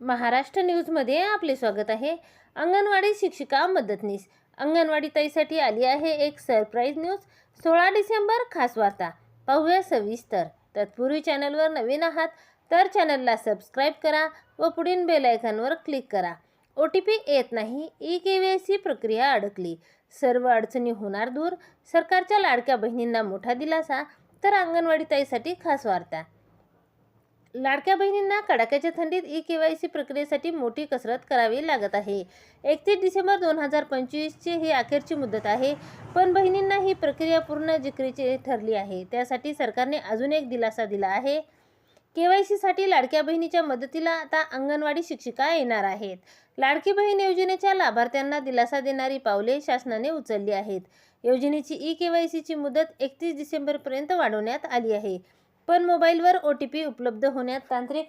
महाराष्ट्र न्यूजमध्ये आपले स्वागत आहे। अंगणवाडी शिक्षिका मदतनीस अंगणवाडी ताईसाठी आली आहे एक सरप्राईज न्यूज। 16 डिसेंबर खास वार्ता पाहूया सविस्तर। तत्पूर्वी चॅनलवर नवीन आहात तर चॅनलला सबस्क्राइब करा व पुढील बेल आयकॉनवर क्लिक करा। OTP येत नाही, ई-KYC प्रक्रिया अडकली, सर्व अडचणी होणार दूर, सरकारच्या लाडक्या बहिणींना मोठा दिलासा। तर अंगणवाडी ताईसाठी खास वार्ता। लाडक्या बहिणींना कडाक्याच्या थंडीत ई-KYC प्रक्रियेसाठी मोठी कसरत करावी लागत आहे। 31 डिसेंबर 2025 ची ही अखेरची मुदत आहे, पण बहिणींना ही प्रक्रिया पूर्ण जिकरीची ठरली आहे। त्यासाठी सरकारने अजून एक दिलासा दिला आहे। KYC साठी लाडक्या बहिणीच्या मदतीला आता अंगणवाडी शिक्षिका येणार आहेत। लाडकी बहीण योजनेच्या लाभार्थ्यांना दिलासा देणारी पावले शासनाने उचलली आहेत। योजनेची ई-KYC ची मुदत 31 डिसेंबर पर्यंत वाढवण्यात आली आहे, पण मोबाईलवर OTP उपलब्ध होण्यात तांत्रिक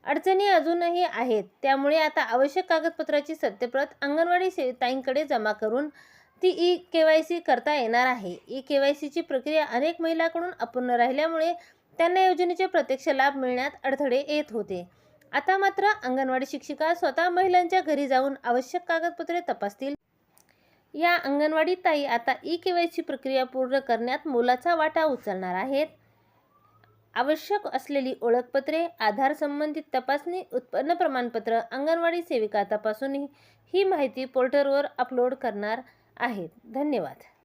अडचणी अजूनही आहेत। त्यामुळे आता आवश्यक कागदपत्राची सत्यप्रत अंगणवाडी सेविकांकडे जमा करून ती ई-KYC करता येणार आहे। ई-KYC ची प्रक्रिया अनेक महिलांकडून अपूर्ण राहिल्यामुळे त्यांना योजनेचे प्रत्यक्ष लाभ मिळण्यात अडथळे येत होते। आता मात्र अंगणवाडी शिक्षिका स्वतः महिलांच्या घरी जाऊन आवश्यक कागदपत्रे तपासतील। या अंगणवाडी ताई आता ई-KYC प्रक्रिया पूर्ण करण्यात मोलाचा वाटा उचलणार आहेत। आवश्यक असलेली ओळखपत्रे, आधार संबंधित तपासणी, उत्पन्न प्रमाणपत्र अंगणवाडी सेविका तपासून ही माहिती पोर्टलवर अपलोड करणार आहेत। धन्यवाद।